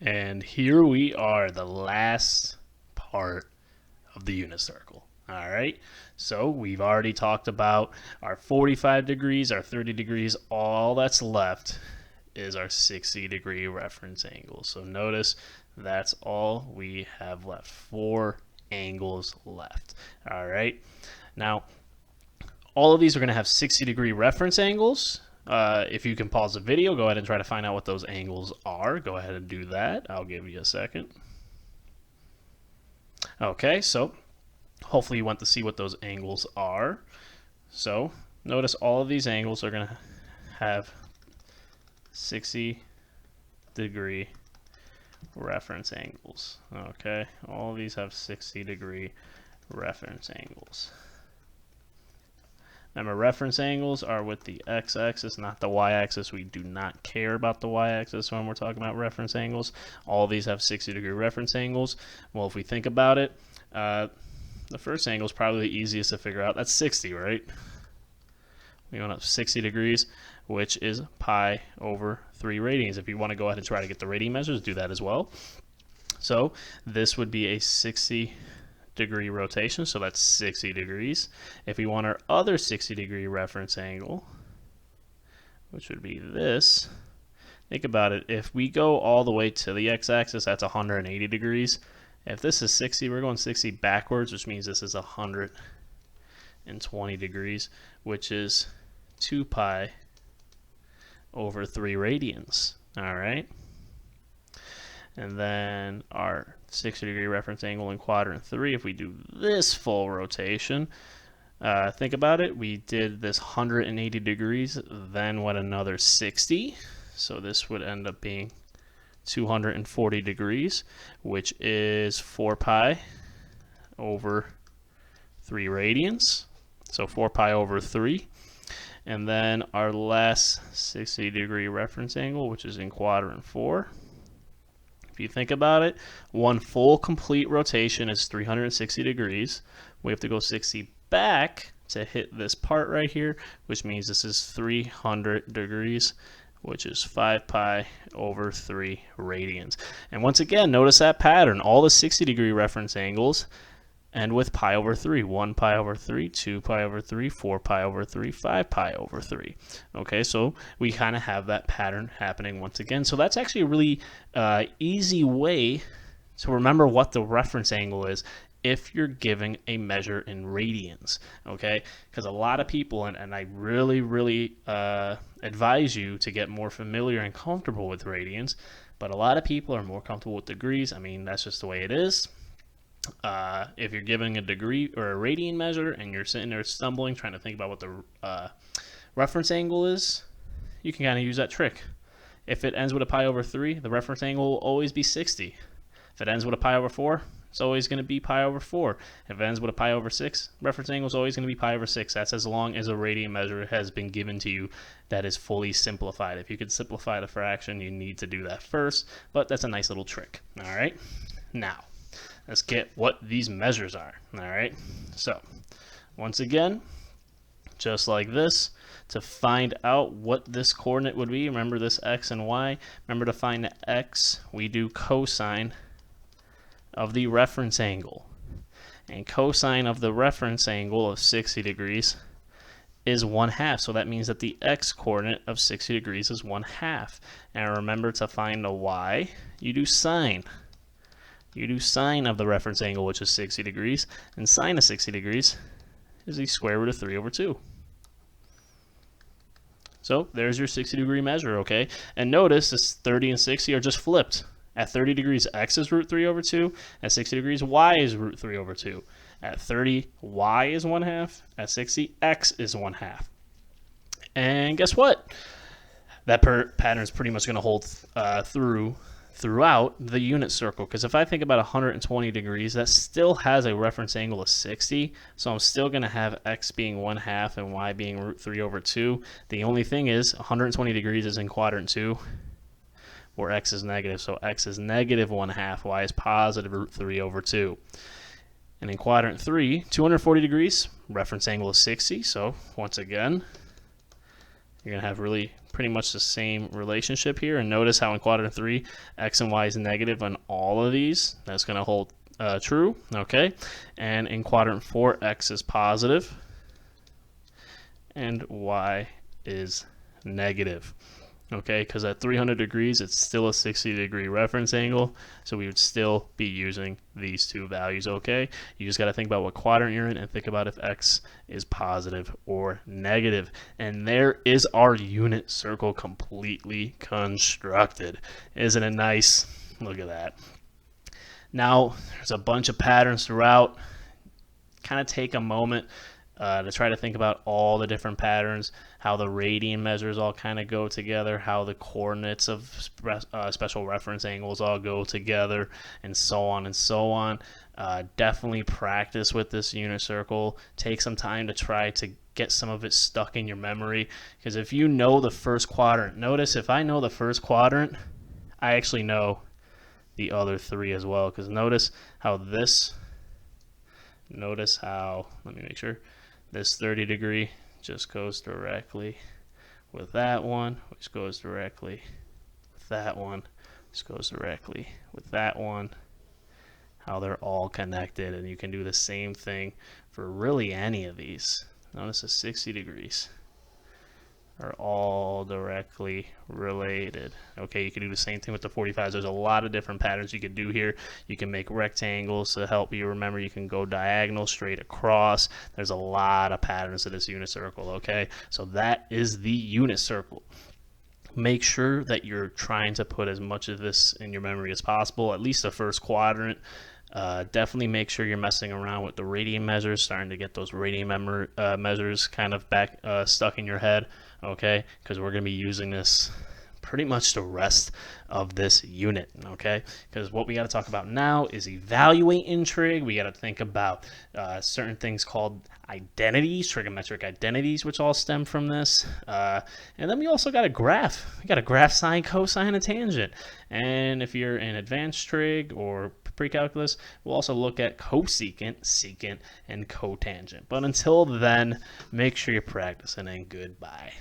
And here we are, the last part of the unit circle. All right, so we've already talked about our 45 degrees, our 30 degrees. All that's left is our 60-degree reference angle. So notice that's all we have left. 4 angles left. All right, now all of these are going to have 60-degree reference angles. If you can pause the video, go ahead and try to find out what those angles are. Go ahead and do that. I'll give you a second. Okay, so hopefully you want to see what those angles are. So notice all of these angles are going to have 60-degree reference angles. Okay, all of these have 60-degree reference angles. Remember, reference angles are with the x-axis, not the y-axis. We do not care about the y-axis when we're talking about reference angles. All of these have 60-degree reference angles. Well, if we think about it, the first angle is probably the easiest to figure out. That's 60, right? We want up 60 degrees, which is pi over 3 radians. If you want to go ahead and try to get the radian measures, do that as well. So this would be a 60-degree rotation, so that's 60 degrees. If we want our other 60-degree reference angle, which would be this, think about it. If we go all the way to the x-axis, that's 180 degrees. If this is 60, we're going 60 backwards, which means this is 120 degrees, which is 2 pi over 3 radians. All right. And then our 60-degree reference angle in quadrant 3, if we do this full rotation, think about it. We did this 180 degrees, then went another 60. So this would end up being 240 degrees, which is 4 pi over 3 radians. So 4 pi over 3. And then our last 60-degree reference angle, which is in quadrant 4. If you think about it, one full complete rotation is 360 degrees. We have to go 60 back to hit this part right here, which means this is 300 degrees, which is 5 pi over 3 radians. And once again, notice that pattern. All the 60-degree reference angles end with pi over 3. 1 pi over 3, 2 pi over 3, 4 pi over 3, 5 pi over 3. Okay, so we kind of have that pattern happening once again. So that's actually a really easy way to remember what the reference angle is if you're giving a measure in radians, okay? Because a lot of people, and I really advise you to get more familiar and comfortable with radians, but a lot of people are more comfortable with degrees. I mean, that's just the way it is. If you're giving a degree or a radian measure and you're sitting there stumbling, trying to think about what the reference angle is, you can kind of use that trick. If it ends with a pi over 3, the reference angle will always be 60. If it ends with a pi over 4, it's always going to be pi over 4. If it ends with a pi over 6, reference angle is always going to be pi over 6. That's as long as a radian measure has been given to you that is fully simplified. If you could simplify the fraction, you need to do that first, but that's a nice little trick. All right, now let's get what these measures are. All right, so once again, just like this, to find out what this coordinate would be, remember this x and y. Remember, to find the x, we do cosine of the reference angle. And cosine of the reference angle of 60 degrees is 1/2. So that means that the x coordinate of 60 degrees is 1/2. And remember, to find the y, you do sine. You do sine of the reference angle, which is 60 degrees. And sine of 60 degrees is the square root of 3 over 2. So there's your 60-degree measure, okay? And notice this 30 and 60 are just flipped. At 30 degrees, x is root 3 over 2. At 60 degrees, y is root 3 over 2. At 30, y is 1/2. At 60, x is 1/2. And guess what? That pattern is pretty much going to hold throughout the unit circle. Because if I think about 120 degrees, that still has a reference angle of 60. So I'm still going to have x being 1/2 and y being root 3 over 2. The only thing is 120 degrees is in quadrant 2, where x is negative. So x is negative 1/2, y is positive root 3 over 2. And in quadrant 3, 240 degrees, reference angle is 60. So once again, you're going to have really pretty much the same relationship here. And notice how in quadrant 3, x and y is negative on all of these. That's going to hold true, okay? And in quadrant 4, x is positive and y is negative. Okay, because at 300 degrees, it's still a 60-degree reference angle, so we would still be using these two values, okay? You just got to think about what quadrant you're in and think about if x is positive or negative. And there is our unit circle completely constructed. Isn't it nice? Look at that. Now, there's a bunch of patterns throughout. Kind of take a moment to try to think about all the different patterns, how the radian measures all kind of go together, how the coordinates of special reference angles all go together, and so on and so on. Definitely practice with this unit circle. Take some time to try to get some of it stuck in your memory, because if you know the first quadrant, notice if I know the first quadrant, I actually know the other three as well, because notice how this, let me make sure, this 30 degree just goes directly with that one, which goes directly with that one, which goes directly with that one, how they're all connected. And you can do the same thing for really any of these. Notice the 60 degrees are all directly related. Okay, you can do the same thing with the 45s. There's a lot of different patterns you can do here. You can make rectangles to help you remember. You can go diagonal, straight across. There's a lot of patterns to this unit circle, okay? So that is the unit circle. Make sure that you're trying to put as much of this in your memory as possible, at least the first quadrant. Definitely make sure you're messing around with the radian measures, starting to get those radian measures kind of back stuck in your head, okay? Because we're going to be using this pretty much the rest of this unit, okay? Because what we got to talk about now is evaluating trig. We got to think about certain things called identities, trigonometric identities, which all stem from this. And then we also got a graph. We got a graph, sine, cosine, and tangent. And if you're in advanced trig or pre-calculus, we'll also look at cosecant, secant, and cotangent. But until then, make sure you're practicing, and goodbye.